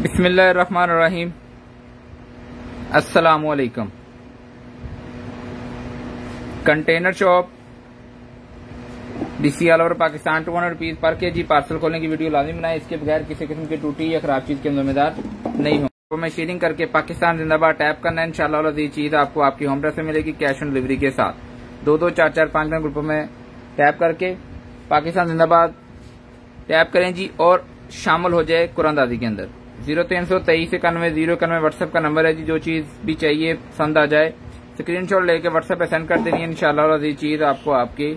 बिस्मिल्लाहिर्रहमानिर्रहीम। अस्सलामु अलैकुम। Container shop DC all over Pakistan 200 rupees per KG parcel खोलने की वीडियो लाजिम बनाए। इसके बगैर किसी किस्म की टूटी या खराब चीज के जिम्मेदार नहीं हो। तो मैं शेयरिंग करके पाकिस्तान जिंदाबाद टैप करना है। इंशाल्लाह ये चीज आपको आपकी होम एड्रेस में मिलेगी कैश ऑन डिलीवरी के साथ। 2 2 4 4 5 5 ग्रुपों में टैप करके पाकिस्तान जिंदाबाद टैप करें जी और शामिल हो जाए कुरानदाजी के अंदर। 0323 91 091 व्हाट्सएप का नंबर है जी। जो चीज भी चाहिए पसंद आ जाए स्क्रीनशॉट लेके व्हाट्सएप पे सेंड कर देनी है। इंशाल्लाह ये चीज आपको आपके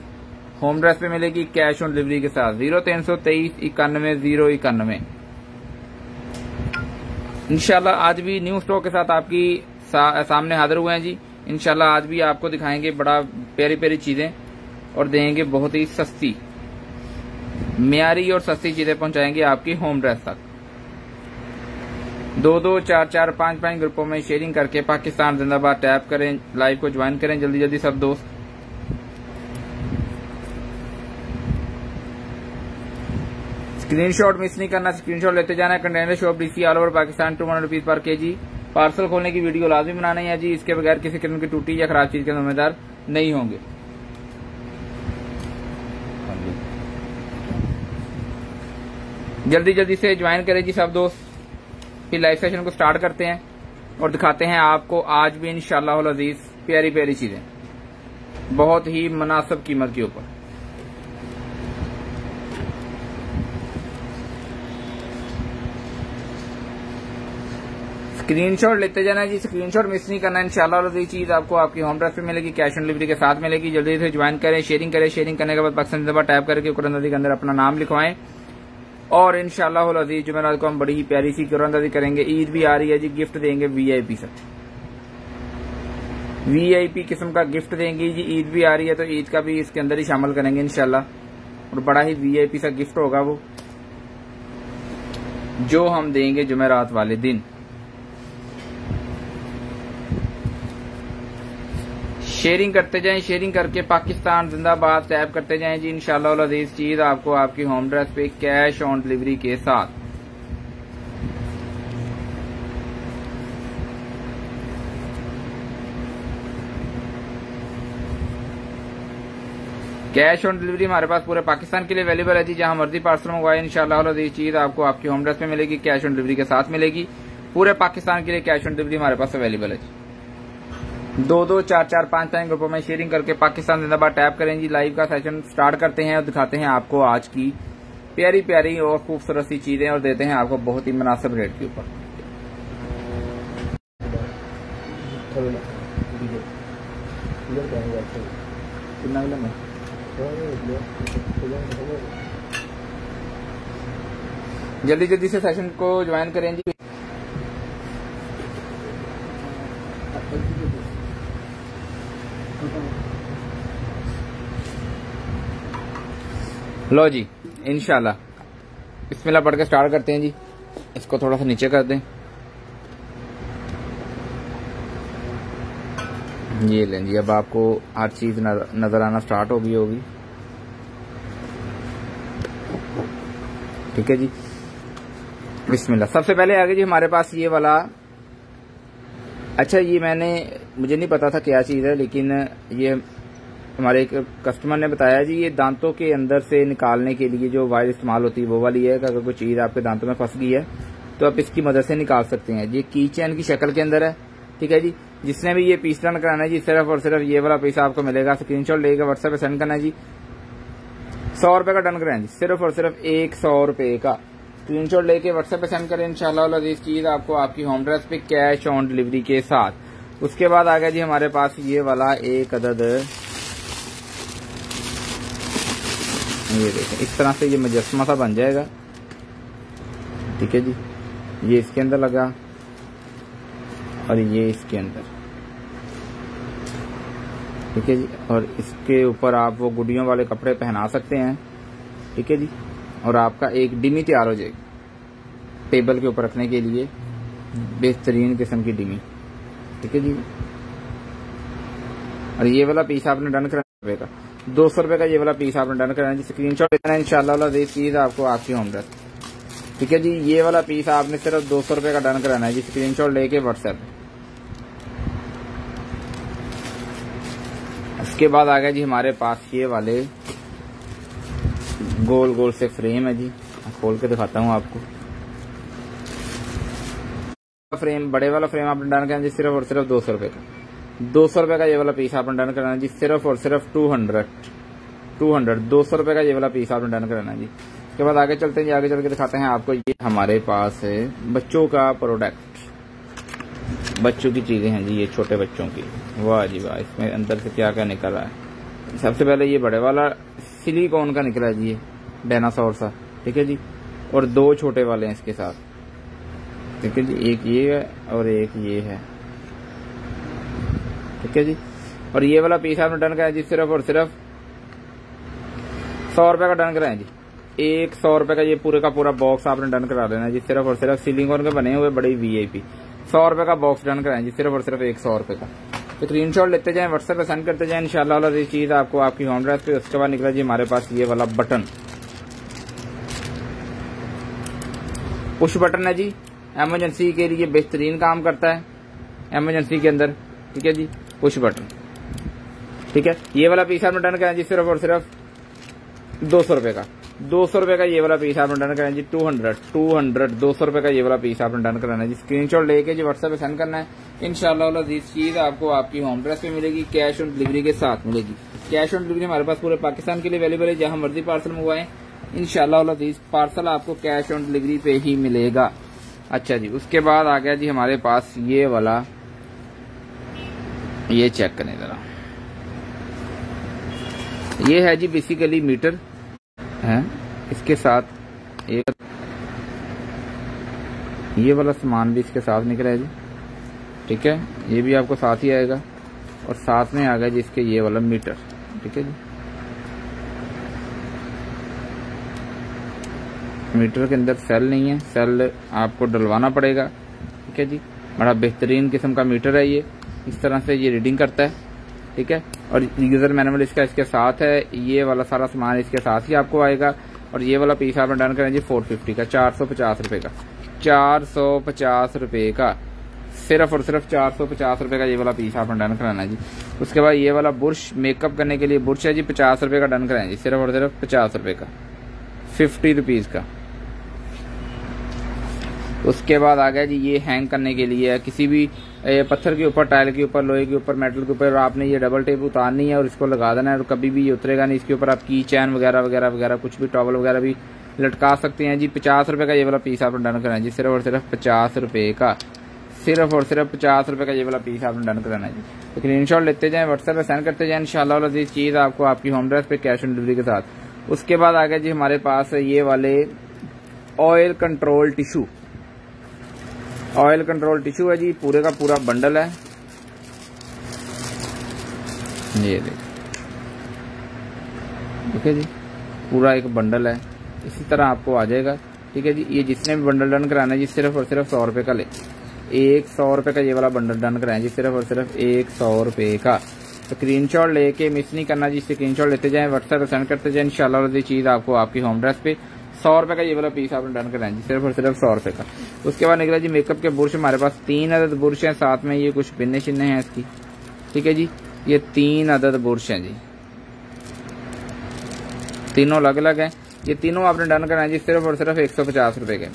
होम एड्रेस पे मिलेगी कैश ऑन डिलीवरी के साथ। 0323 91 091। इंशाल्लाह आज भी न्यू स्टॉक के साथ आपकी सामने हाजिर हुए हैं जी। इंशाल्लाह आज भी आपको दिखाएंगे बड़ा प्यारी प्यारी चीजें और देंगे बहुत ही सस्ती मियारी और सस्ती चीजें पहुंचाएंगे आपकी होम एड्रेस तक। 2 2 4 4 5 5 ग्रुपों में शेयरिंग करके पाकिस्तान जिंदाबाद टैप करें। लाइव को ज्वाइन करें जल्दी जल्दी सब दोस्त। स्क्रीनशॉट मिस नहीं करना, स्क्रीनशॉट लेते जाना है। Container shop DC all over Pakistan 200 rupees per KG parcel खोलने की वीडियो लाजिम बनानी है जी। इसके बगैर किसी किस्म की टूटी या खराब चीज के जिम्मेदार नहीं होंगे। जल्दी जल्दी से ज्वाइन करें जी सब दोस्त। फिर लाइव सेशन को स्टार्ट करते हैं और दिखाते हैं आपको आज भी इंशाअल्लाह अज़ीज प्यारी प्यारी चीजें बहुत ही मुनासिब कीमत के ऊपर। स्क्रीनशॉट लेते जाना जी, स्क्रीनशॉट मिस नहीं करना। इंशाअल्लाह ये चीज आपको आपकी होम एड्रेस पे मिलेगी कैश ऑन डिलीवरी के साथ मिलेगी। जल्दी से ज्वाइन करें, शेयरिंग करें। शेयरिंग करने के बाद पाकिस्तान जिंदाबाद टैप करके कुरानदाजी के अंदर अपना नाम लिखवाएं और इंशाअल्लाह अज़ीज जुमेरात को हम बड़ी ही प्यारी सी कुरानदाजी करेंगे। ईद भी आ रही है जी, गिफ्ट देंगे वीआईपी से, वीआईपी किस्म का गिफ्ट देंगे जी। ईद भी आ रही है तो ईद का भी इसके अंदर ही शामिल करेंगे इंशाअल्लाह और बड़ा ही वीआईपी सा गिफ्ट होगा वो जो हम देंगे जुमेरात वाले दिन। शेयरिंग करते जाएं, शेयरिंग करके पाकिस्तान जिंदाबाद टैप करते जाएं जी। इंशाअल्लाह अज़ीज चीज आपको आपकी होम एड्रेस पे कैश ऑन डिलीवरी के साथ। कैश ऑन डिलीवरी हमारे पास पूरे पाकिस्तान के लिए अवेलेबल है जी। जहां मर्जी पार्सल मंगवाए इंशाअल्लाह अज़ीज चीज आपको आपकी होम एड्रेस पे मिलेगी कैश ऑन डिलीवरी के साथ मिलेगी। पूरे पाकिस्तान के लिए कैश ऑन डिलीवरी हमारे पास अवेलेबल है जी। 2 2 4 4 5 5 ग्रुपों में शेयरिंग करके पाकिस्तान जिंदाबाद टैप करें जी। लाइव का सेशन स्टार्ट करते हैं और दिखाते हैं आपको आज की प्यारी प्यारी और खूबसूरत सी चीजें और देते हैं आपको बहुत ही मुनासिब रेट के ऊपर। जल्दी जल्दी से सेशन को ज्वाइन करें जी। लो जी इंशाल्लाह बिस्मिल्लाह पढ़ के स्टार्ट करते हैं जी। इसको थोड़ा सा नीचे कर दें। ये लें जी, अब आपको हर चीज नजर आना स्टार्ट हो गई होगी। ठीक है जी, बिस्मिल्लाह। सबसे पहले आगे जी हमारे पास ये वाला, अच्छा ये मुझे नहीं पता था क्या चीज है, लेकिन ये हमारे एक कस्टमर ने बताया जी। ये दांतों के अंदर से निकालने के लिए जो वायर इस्तेमाल होती है वो वाली है। अगर कोई चीज आपके दांतों में फंस गई है तो आप इसकी मदद से निकाल सकते हैं। ये की चैन की शक्ल के अंदर है। ठीक है जी, जिसने भी ये पीस रन कराना है जी सिर्फ और सिर्फ ये वाला पैसा आपको मिलेगा। स्क्रीनशॉट लेकर व्हाट्सएप पे सेंड करना है जी। 100 रुपए का डन कराना जी, सिर्फ और सिर्फ 100 रुपए का स्क्रीनशॉट लेके व्हाट्सएप पे सेंड करें। इंशाअल्लाह इस चीज आपको आपकी होम एड्रेस पे कैश ऑन डिलीवरी के साथ। उसके बाद आ गया जी हमारे पास ये वाला एक अदद, ये देखें इस तरह से ये मुजस्समा सा बन जाएगा। ठीक है जी, ये इसके अंदर लगा और ये इसके अंदर। ठीक है जी, और इसके ऊपर आप वो गुडियों वाले कपड़े पहना सकते हैं। ठीक है जी, और आपका एक डिमी तैयार हो जाएगी टेबल के ऊपर रखने के लिए, बेहतरीन किस्म की डिमी। ठीक है जी, और ये वाला पीस आपने डन कराना 200 रुपए का ये वाला पीस आपने डन कराना है। स्क्रीनशॉट लेना है इंशाअल्लाह चीज आपको आपकी होम एड्रेस। ठीक है जी। ये वाला पीस आपने सिर्फ 200 रुपए का डन कराना है जी, स्क्रीनशॉट लेके व्हाट्सएप। उसके बाद आ गया जी हमारे पास ये वाले गोल गोल से फ्रेम है जी, खोल के दिखाता हूँ आपको। फ्रेम, बड़े वाला फ्रेम आपने डन करना जी सिर्फ और सिर्फ 200 रुपए का। 200 रुपए का ये वाला पीस आपने डन कराना जी, सिर्फ और सिर्फ 200 200 रुपए का ये वाला पीस आपने डन कराना जी। उसके बाद आगे चलते हैं जी, आगे चल के दिखाते हैं आपको। ये हमारे पास है बच्चों का प्रोडक्ट, बच्चों की चीजें हैं जी, ये छोटे बच्चों की। वाह जी वाह, इसमें अंदर से क्या क्या निकल रहा है। सबसे पहले ये बड़े वाला सिलिकॉन का निकला है जी, ये डायनासोर सा, ठीक है जी। और 2 छोटे वाले हैं इसके साथ, ठीक है जी। एक ये है और एक ये है, ठीक है जी। और ये वाला पीस आपने डन कराया जी सिर्फ और सिर्फ 100 रुपए का डन कराया जी। 100 रुपए का ये पूरे का पूरा बॉक्स आपने डन करा देना जी, सिर्फ और सिर्फ सिलिकॉन के बने हुए बड़े VIP 100 रुपए का बॉक्स डन कराएं जी, सिर्फ और सिर्फ 100 रुपए का। तो स्क्रीनशॉट लेते जाएं, व्हाट्सएप पे सेंड करते जाएं, इंशाल्लाह ये चीज आपको आपकी होम एड्रेस पे। उसके बाद निकला जी हमारे पास ये वाला बटन, पुश बटन है जी, इमरजेंसी के लिए बेहतरीन काम करता है इमरजेंसी के अंदर, ठीक है जी। पुश बटन, ठीक है। ये वाला पीस आपने डन कराएं जी सिर्फ और सिर्फ 200 रुपए का। 200 रुपए का ये वाला पीस आपने डन कराना जी। 200 रुपए का ये वाला पीस आपने डन कराना जी। स्क्रीनशॉट लेके जी व्हाट्सएप पे सेंड करना है, इंशाल्लाह इस चीज आपको आपकी होम एड्रेस पे मिलेगी, कैश ऑन डिलीवरी के साथ मिलेगी। कैश ऑन डिलीवरी हमारे पास पूरे पाकिस्तान के लिए अवेलेबल है, जहां मर्जी पार्सल मंगवाएं, इंशाल्लाह इस पार्सल आपको कैश ऑन डिलीवरी पे ही मिलेगा। अच्छा जी, उसके बाद आ गया जी हमारे पास ये वाला, ये चेक करें जरा, ये है जी बेसिकली मीटर है, इसके साथ ये वाला सामान भी इसके साथ निकला है जी, ठीक है। ये भी आपको साथ ही आएगा और साथ में आ गया जी इसके ये वाला मीटर, ठीक है जी। मीटर के अंदर सेल नहीं है, सेल आपको डलवाना पड़ेगा, ठीक है जी। बड़ा बेहतरीन किस्म का मीटर है ये, इस तरह से ये रीडिंग करता है, ठीक है। और यूजर मैनुअल इसका इसके साथ है, ये वाला सारा सामान इसके साथ ही आपको आएगा। और ये वाला पीस आपने डन करें जी 450 का, 450 रुपए का, 450 रुपए का, सिर्फ और सिर्फ 450 रुपए का ये वाला पीस आपने डन कराना है जी। उसके बाद ये वाला बुर्श, मेकअप करने के लिए बुर्श है जी, 50 रुपए का डन कराएं जी, सिर्फ और सिर्फ 50 रुपए का, 50 रुपीज का। उसके बाद आ गया जी ये हैंग करने के लिए, किसी भी पत्थर के ऊपर, टाइल के ऊपर, लोहे के ऊपर, मेटल के ऊपर आपने ये डबल टेप उतारनी है और इसको लगा देना है, और कभी भी ये उतरेगा नहीं। इसके ऊपर आप की चैन वगैरह वगैरह वगैरह कुछ भी, टॉवल वगैरह भी लटका सकते हैं जी। 50 रुपए का ये वाला पीस आपने डन कराना है जी, सिर्फ और सिर्फ 50 रुपए का, सिर्फ और सिर्फ 50 रुपए का ये वाला पीस आपने डन कराना है जी। तो स्क्रीनशॉट लेते जाएं, व्हाट्सएप पे सेंड करते जाएं, इंशाल्लाह ये चीज आपको आपकी होम एड्रेस पे कैश ऑन डिलीवरी के साथ। उसके बाद आ गया जी हमारे पास ये वाले oil control tissue, oil control tissue है जी, पूरे का पूरा बंडल है, ये देखिए जी, पूरा एक बंडल है, इसी तरह आपको आ जाएगा, ठीक है जी। ये जिसने भी बंडल डन कराना है जी, सिर्फ और सिर्फ 100 रुपए का ले, 100 रुपए का ये वाला बंडल डन कराएं जी, सिर्फ और सिर्फ 100 रुपए का। तो स्क्रीनशॉट लेके मिस नहीं करना जी, स्क्रीनशॉट लेते जाएं, व्हाट्सएप पे सेंड करते जाएं, इंशाल्लाह ये चीज आपको आपकी होम एड्रेस पे 100 रुपए का ये वाला पीस आपने डन कराएं जी, सिर्फ और सिर्फ 100 रुपए का। उसके बाद निकला जी मेकअप के बुर्श, हमारे पास 3 अदद बुर्श हैं, साथ में ये कुछ पिन्ने शिन्ने हैं इसकी, ठीक है जी। ये 3 अदद बुर्श हैं जी, तीनों अलग अलग हैं, ये तीनों आपने डन कराएं जी, सिर्फ और सिर्फ 150 रुपए के,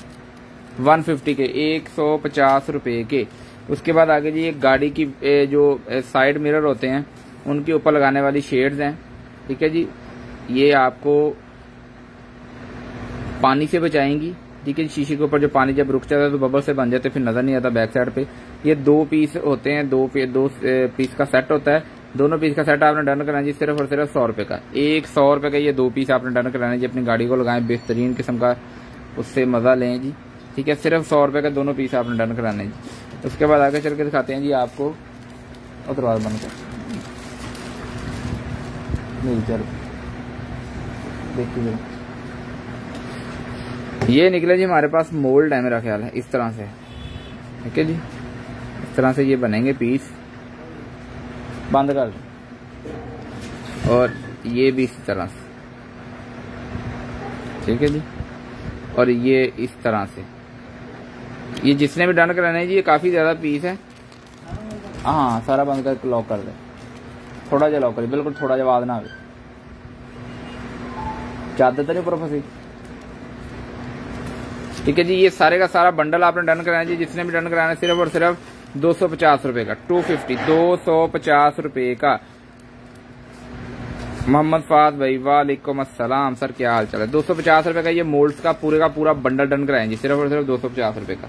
150 के, 150 रुपए के। उसके बाद आगे जी एक गाड़ी की जो साइड मिरर होते हैं उनके ऊपर लगाने वाली शेड्स हैं, ठीक है जी। ये आपको पानी से बचाएंगी, ठीक है। शीशे के ऊपर जो पानी जब रुक जाता है तो बबल से बन जाते, फिर नजर नहीं आता बैक साइड पे। ये 2 पीस होते हैं, 2 पीस का सेट होता है, दोनों पीस का सेट आपने डन कराना जी, सिर्फ और सिर्फ 100 रुपए का, 100 रुपए का ये 2 पीस आपने डन कराना जी। अपनी गाड़ी को लगाएं, बेहतरीन किस्म का उससे मजा लें जी, ठीक है। सिर्फ 100 रुपए का दोनों पीस आपने डन कराने जी। उसके बाद आगे चल के दिखाते हैं जी आपको, दरवाजा बंद कर देखिए, ये निकले जी हमारे पास मोल्ड है, मेरा ख्याल है इस तरह से, ठीक है जी। इस तरह से ये बनेंगे पीस, बंद कर दो, और ये भी इस तरह से, ठीक है जी। और ये इस तरह से। ये जिसने भी डन कराना है जी, ये काफी ज्यादा पीस है। हाँ सारा बंद करके लॉक कर दे, थोड़ा जा लॉक करिए, बिल्कुल थोड़ा जा आवाज ना आवे, चादर तो नहीं ऊपर फंसी। ठीक है जी, ये सारे का सारा बंडल आपने डन कराना है जी। जिसने भी डन कराना है सिर्फ और सिर्फ 250 रुपए का, 250 रुपए का। मोहम्मद फाज भाई वालेकुम अस्सलाम सर, क्या हाल चाल है। 250 रुपए का ये मोल्ड्स का पूरा बंडल डन कराएंगे सिर्फ और सिर्फ 250 रुपए का।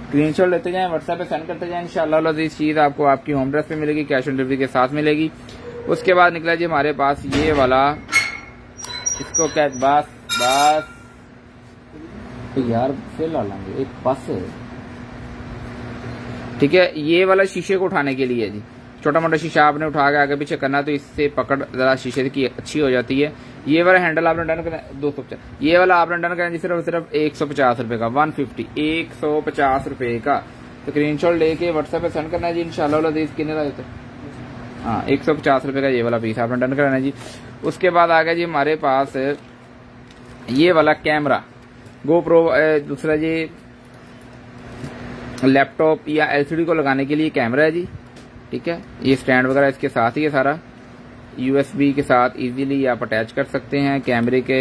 स्क्रीनशॉट लेते जाएं, व्हाट्सएप पे सेंड करते जाएं, इंशाल्लाह अज़ीज़ चीज आपको आपकी होम एड्रेस पे मिलेगी, कैश ऑन डिलीवरी के साथ मिलेगी। उसके बाद निकला जी हमारे पास ये वाला, इसको क्या बस यार फिर ला लेंगे एक बस है। ठीक है, ये वाला शीशे को उठाने के लिए जी, छोटा मोटा शीशा आपने उठा के आगे पीछे करना तो इससे पकड़ जरा शीशे की अच्छी हो जाती है। ये वाला हैंडल आपने डन करना 250, ये वाला आपने डन करना जी सिर्फ सिर्फ 150 रुपए का, 150 रुपए का। तो स्क्रीनशॉट लेके व्हाट्सएप पे सेंड करना है जी, इंशाल्लाह अज़ीज़ कितने का देते हैं। हाँ 150 रुपए का ये वाला पीस आपने डन कराना है जी। उसके बाद आ गया जी हमारे पास ये वाला कैमरा, गोप्रो, दूसरा जी लैपटॉप या एलसीडी को लगाने के लिए कैमरा है जी। ठीक है, ये स्टैंड वगैरह इसके साथ ही है, सारा यूएसबी के साथ इजीली आप अटैच कर सकते हैं कैमरे के।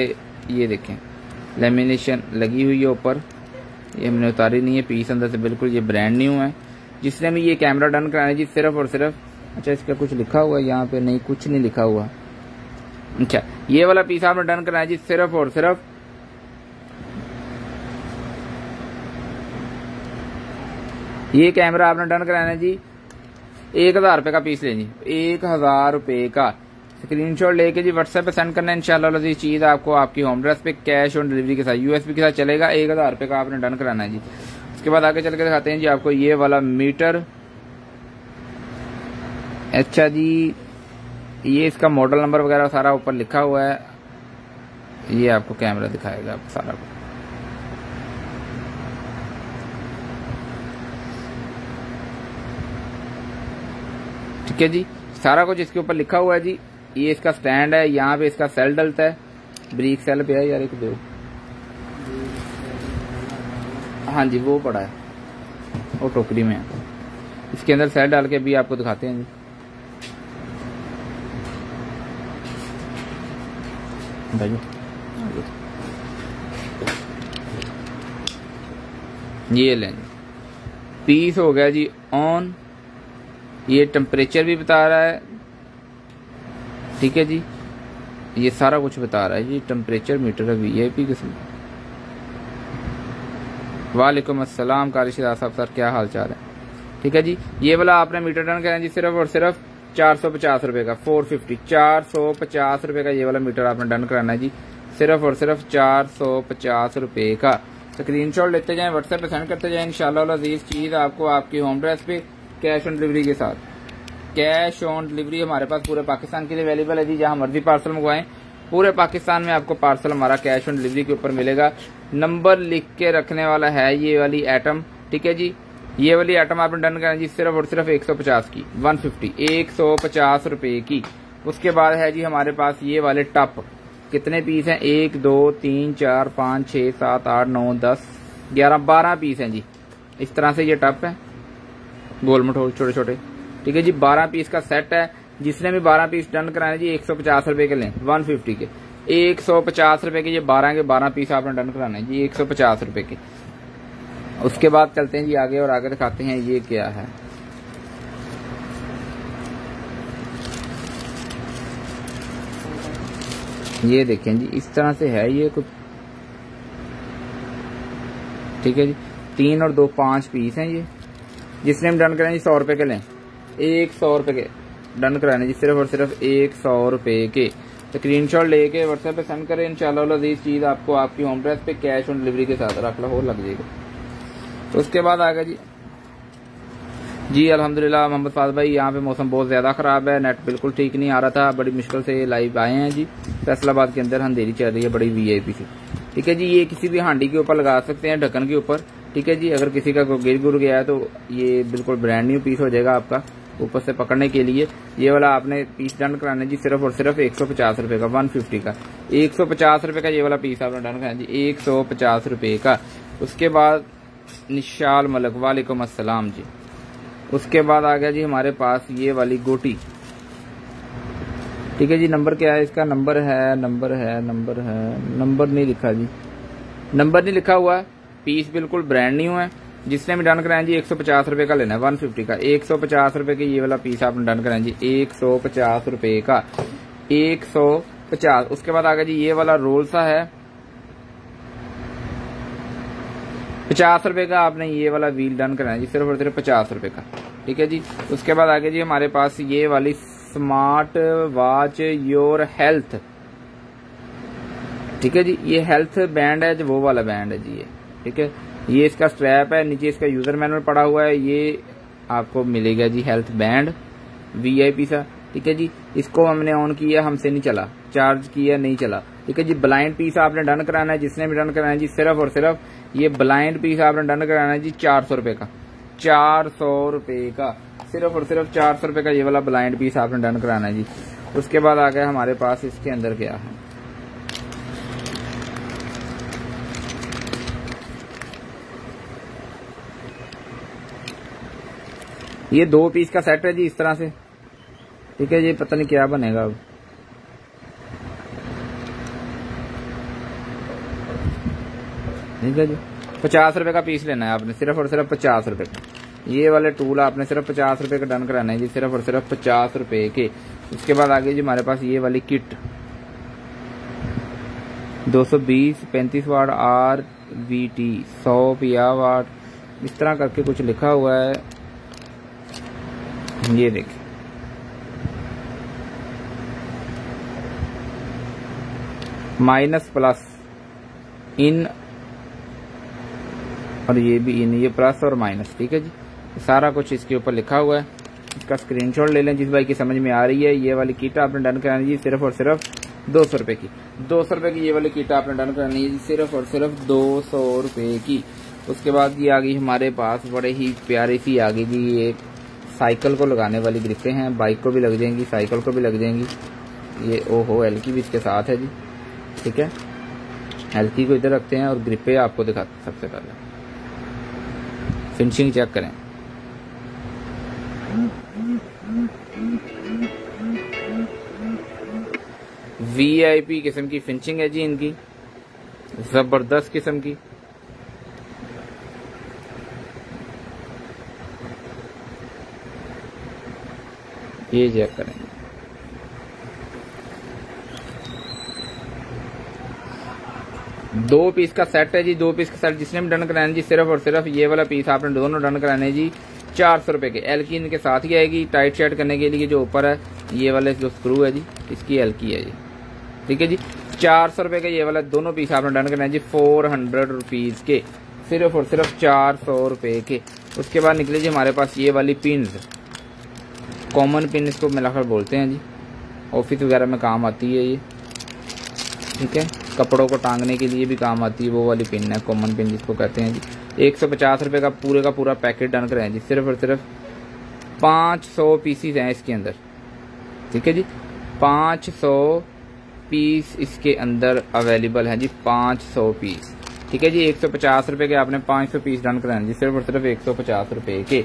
ये देखें लेमिनेशन लगी हुई है ऊपर, ये हमने उतारी नहीं है, पीस अंदर से बिल्कुल ये ब्रांड न्यू है। जिसने भी ये कैमरा डन कराना है जी सिर्फ और सिर्फ, अच्छा इसका कुछ लिखा हुआ है यहाँ पे? नहीं, कुछ नहीं लिखा हुआ। अच्छा ये वाला पीस आपने डन कराना है जी सिर्फ और सिर्फ ये कैमरा आपने डन कराना है जी 1000 रुपए का पीस लें जी, 1000 रुपए का। स्क्रीनशॉट लेके जी व्हाट्सएप पे सेंड करना है, इंशाल्लाह ये चीज आपको आपकी होम एड्रेस पे कैश ऑन डिलीवरी के साथ यूएसबी के साथ चलेगा। 1000 रुपए का आपने डन कराना है जी। उसके बाद आगे चल के दिखाते हैं जी आपको ये वाला मीटर। अच्छा जी, ये इसका मॉडल नंबर वगैरह सारा ऊपर लिखा हुआ है, ये आपको कैमरा दिखाएगा आप सारा कुछ। ठीक है जी, सारा कुछ इसके ऊपर लिखा हुआ है जी। ये इसका स्टैंड है, यहाँ पे इसका सेल डलता है, ब्रिक सेल पे है यार, एक दो, हाँ जी वो पड़ा है, वो टोकरी में है। इसके अंदर सेल डाल के भी आपको दिखाते हैं जी। ये लें, पीस हो गया जी ऑन, ये टेम्परेचर भी बता रहा है। ठीक है जी, ये सारा कुछ बता रहा है जी, टेम्परेचर मीटर है, वीआईपी किस्म। वालेकुम अस्सलाम कारिशिदा साहब सर, क्या हाल चाल है। ठीक है जी, ये वाला आपने मीटर डन करना है जी सिर्फ और सिर्फ 450 रुपए का, 450, 450 रुपए का ये वाला मीटर आपने डन कराना है जी सिर्फ और सिर्फ 450 रुपए का। स्क्रीनशॉट लेते जाएं, व्हाट्सएप पे सेंड करते जाएं, इंशाल्लाह अज़ीज़ चीज आपको आपकी होम एड्रेस पे कैश ऑन डिलीवरी के साथ। कैश ऑन डिलीवरी हमारे पास पूरे पाकिस्तान के लिए अवेलेबल है जी, जहां मर्जी पार्सल मंगवाएं, पूरे पाकिस्तान में आपको पार्सल हमारा कैश ऑन डिलीवरी के ऊपर मिलेगा। नंबर लिख के रखने वाला है ये वाली आइटम। ठीक है जी, ये वाली आइटम आपने डन करना जी सिर्फ और सिर्फ 150 की, 150 रुपए की। उसके बाद है जी हमारे पास ये वाले टप, कितने पीस हैं? 1 2 3 4 5 6 7 8 9 10 11 12 पीस हैं जी। इस तरह से ये टप है, गोल मठोल छोटे छोटे। ठीक है जी, 12 पीस का सेट है। जिसने भी 12 पीस डन कराने जी 150 रुपए के लें, 150 के 150 रुपए के ये 12 पीस आपने डन कराना है जी 150 रुपए के। उसके बाद चलते हैं जी आगे और आगे दिखाते हैं ये क्या है। ये देखें जी, इस तरह से है ये कुछ। ठीक है जी, 3 और 2 5 पीस हैं ये। जिसने हम डन कराने जी 100 रुपए के लें, 100 रुपए के डन कराने जी सिर्फ और सिर्फ 100 रुपए के। स्क्रीनशॉट लेके व्हाट्सएप पे सेंड करें, इंशाल्लाह अज़ीज़ चीज आपको आपकी होम एड्रेस पे कैश ऑन डिलीवरी के साथ रख लो हो लग जाएगा। तो उसके बाद आ गया जी अल्हम्दुलिल्लाह मोहम्मद फाज भाई, यहाँ पे मौसम बहुत ज्यादा खराब है, नेट बिल्कुल ठीक नहीं आ रहा था, बड़ी मुश्किल से लाइव आए हैं जी। फैसलाबाद के अंदर अंधेरी चल रही है बड़ी वीआईपी से। ठीक है जी, ये किसी भी हांडी के ऊपर लगा सकते हैं, ढक्कन के ऊपर। ठीक है जी, अगर किसी का गिर गुर गया है तो ये बिल्कुल ब्रांड न्यू पीस हो जाएगा आपका। ऊपर से पकड़ने के लिए। ये वाला आपने पीस डन कराना है जी सिर्फ और सिर्फ 150 रुपए का, 150 का, 150 रुपए का ये वाला पीस आपने डन कराना है जी, 150 रुपए का। उसके बाद निशाल मलक, वालेकुम अस्सलाम जी। उसके बाद आ गया जी हमारे पास ये वाली गोटी, ठीक है जी। नंबर क्या है इसका? नंबर नहीं लिखा जी, नंबर नहीं लिखा हुआ। पीस बिल्कुल ब्रांड न्यू है। जिसने भी डन कराया जी 150 रुपए का लेना है, 150 का, 150 रुपए के ये वाला पीस आपने डन कराया जी, 150 रुपए का, 150। उसके बाद आ गया जी ये वाला रोल सा है, 50 रुपए का आपने ये वाला व्हील डन कराना जी, सिर्फ और सिर्फ 50 रुपए का, ठीक है जी। उसके बाद आ गया जी हमारे पास ये वाली स्मार्ट वॉच योर हेल्थ, ठीक है जी। ये हेल्थ बैंड है जो वो वाला बैंड है जी ये, ठीक है। ये इसका स्ट्रैप है, नीचे इसका यूजर मैनुअल पड़ा हुआ है। ये आपको मिलेगा जी हेल्थ बैंड VIP सा, ठीक है जी। इसको हमने ऑन किया, हमसे नहीं चला, चार्ज किया नहीं चला, ठीक है जी। ब्लाइंड पीस आपने डन कराना है, जिसने भी डन कराना है जी सिर्फ और सिर्फ ये ब्लाइंड पीस आपने डन कराना है जी 400 रुपए का, 400 रुपए का, सिर्फ और सिर्फ 400 रुपए का ये वाला ब्लाइंड पीस आपने डन कराना है जी। उसके बाद आ गया हमारे पास इसके अंदर क्या है, ये 2 पीस का सेट है जी इस तरह से, ठीक है जी। पता नहीं क्या बनेगा अब, ठीक है जी। 50 रुपए का पीस लेना है आपने, सिर्फ और सिर्फ 50 रुपए का। ये वाले टूल आपने सिर्फ 50 रुपए का डन कराना है जी, सिर्फ और सिर्फ 50 रुपए के। उसके बाद आगे जी हमारे पास ये वाली किट 220 35 वाट RVT 100 PA वाट, इस तरह करके कुछ लिखा हुआ है, ये देखिए माइनस प्लस इन, और ये भी इन, ये प्लस और माइनस, ठीक है जी। सारा कुछ इसके ऊपर लिखा हुआ है। इसका स्क्रीनशॉट ले लें जिस भाई की समझ में आ रही है। ये वाली किट आपने डन करानी है सिर्फ और सिर्फ 200 रुपए की, 200 रुपए की ये वाली किट आपने डन करानी है जी, सिर्फ और सिर्फ 200 रुपए की। उसके बाद ये आ गई हमारे पास बड़े ही प्यारी सी आ गई जी, ये साइकिल को लगाने वाली ग्रिपें हैं, बाइक को भी लग जाएंगी, साइकिल को भी लग जाएंगी। ये ओहो एलकी भी इसके साथ है जी, ठीक है। एलकी को इधर रखते हैं और ग्रिपें आपको दिखाते हैं। सबसे पहले फिनिशिंग चेक करें, VIP किस्म की फिनिशिंग है जी इनकी, जबरदस्त किस्म की। ये चेक करें, दो पीस का सेट है जी, 2 पीस का सेट। जिसने भी डन कराना है जी सिर्फ और सिर्फ ये वाला पीस आपने दोनों डन कराने जी 400 रुपए के। एलकी इनके साथ ही आएगी टाइट शेट करने के लिए। जो ऊपर है ये वाले जो स्क्रू है जी, इसकी एलकी है जी, ठीक है जी। 400 रुपए का ये वाला दोनों पीस आपने डन करना है जी 400 रुपीज के, सिर्फ और सिर्फ 400 रुपए के। उसके बाद निकले जी हमारे पास ये वाली पिन्स, कॉमन पिन इसको मिलाकर बोलते हैं जी, ऑफिस वगैरह में काम आती है ये, ठीक है। कपड़ों को टांगने के लिए भी काम आती है, वो वाली पिन है, कॉमन पिन जिसको कहते हैं जी। 150 रुपए का पूरा पैकेट डन कराएं जी, सिर्फ और सिर्फ 500 पीसीज हैं इसके अंदर, ठीक है जी। 500 पीस इसके अंदर अवेलेबल है जी, 500 पीस, ठीक है जी। 150 रुपए के आपने 500 पीस डन कराएं जी, सिर्फ और सिर्फ 150 रुपए के।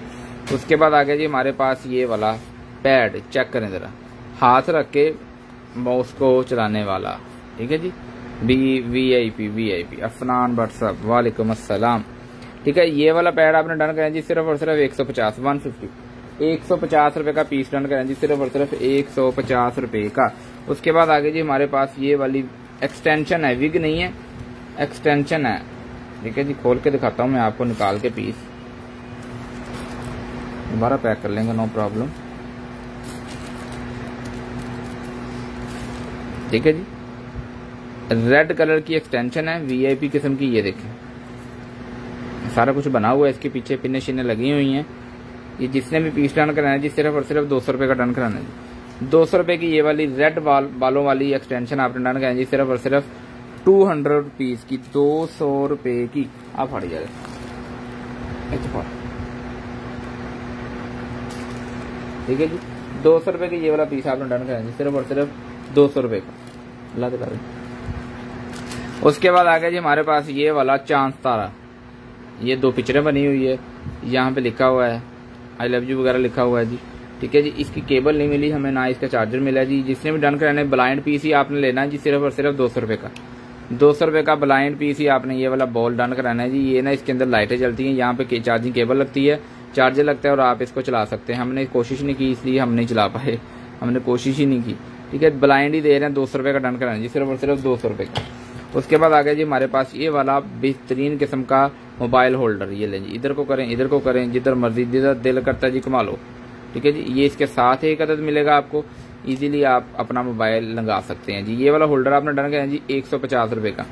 उसके बाद आ गया जी हमारे पास ये वाला पैड, चेक करें जरा, हाथ रख के माउस को चलाने वाला, ठीक है जी। VIP अफनान भट्ट साहब, वालेकुम अस्सलाम, ठीक है। ये वाला पैड आपने डन कराएं जी सिर्फ और सिर्फ 150 150 रुपए का पीस डन कराएं जी, सिर्फ और सिर्फ 150 रुपए का। उसके बाद आगे जी हमारे पास ये वाली एक्सटेंशन है, विग नहीं है, एक्सटेंशन है, ठीक है जी। खोल के दिखाता हूँ मैं आपको निकाल के पीस, दोबारा पैक कर लेंगे, नो प्रॉब्लम, ठीक है जी। रेड कलर की एक्सटेंशन है, VIP किस्म की, ये देखें सारा कुछ बना हुआ है, इसके पीछे पिने शिने लगी हुई हैं। ये जिसने भी पीस डन कराना है जी सिर्फ और सिर्फ 200 रुपए का डन कराना है जी। 200 रुपए की ये वाली रेड बालों वाली एक्सटेंशन आपने डन कराना जी, सिर्फ और सिर्फ 200 रुपीज की, 200 रुपए की। आप हट जाए, ठीक है जी। 200 रुपये की ये वाला पीस आपने डन कराना जी, सिर्फ और सिर्फ 200 रुपये का। अल्लाह दिला दे। उसके बाद आ गया जी हमारे पास ये वाला चांद तारा, ये 2 पिक्चरें बनी हुई है, यहाँ पे लिखा हुआ है आई लव यू वगैरह लिखा हुआ है जी, ठीक है जी। इसकी केबल नहीं मिली हमें, ना इसका चार्जर मिला जी। जिसने भी डन कराना है ब्लाइंड पीस ही आपने लेना है जी, सिर्फ और सिर्फ 200 रुपये का। 200 रुपये का ब्लाइंड पीस ही आपने ये वाला बॉल डन कराना है जी। ये ना इसके अंदर लाइटें जलती हैं, यहाँ पे चार्जिंग केबल लगती है, चार्जर लगता है और आप इसको चला सकते हैं। हमने कोशिश नहीं की इसलिए हम नहीं चला पाए, हमने कोशिश ही नहीं की, ठीक है। ब्लाइंड ही दे रहे हैं, 200 रुपये का डन कराना है जी, सिर्फ और सिर्फ 200 रुपये का। उसके बाद आ गया जी हमारे पास ये वाला बेहतरीन किस्म का मोबाइल होल्डर, ये लें जी। इधर को करें, इधर को करें, जिधर मर्जी जिधर दिल करता है जी कमा लो, ठीक है जी। ये इसके साथ एक अदद मिलेगा आपको, इजीली आप अपना मोबाइल लगा सकते हैं जी। ये वाला होल्डर आपने डन कराना जी 150 रुपये का,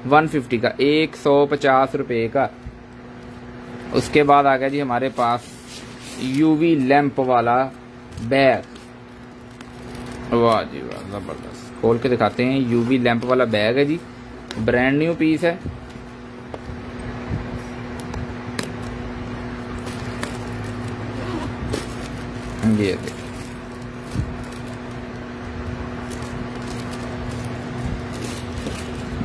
150 का, 150 रुपये का। उसके बाद आ गया जी हमारे पास यूवी लैंप वाला बैग, वाह जी वाह जबरदस्त। खोल के दिखाते हैं, यूवी लैंप वाला बैग है जी, ब्रांड न्यू पीस है। ये देखिए,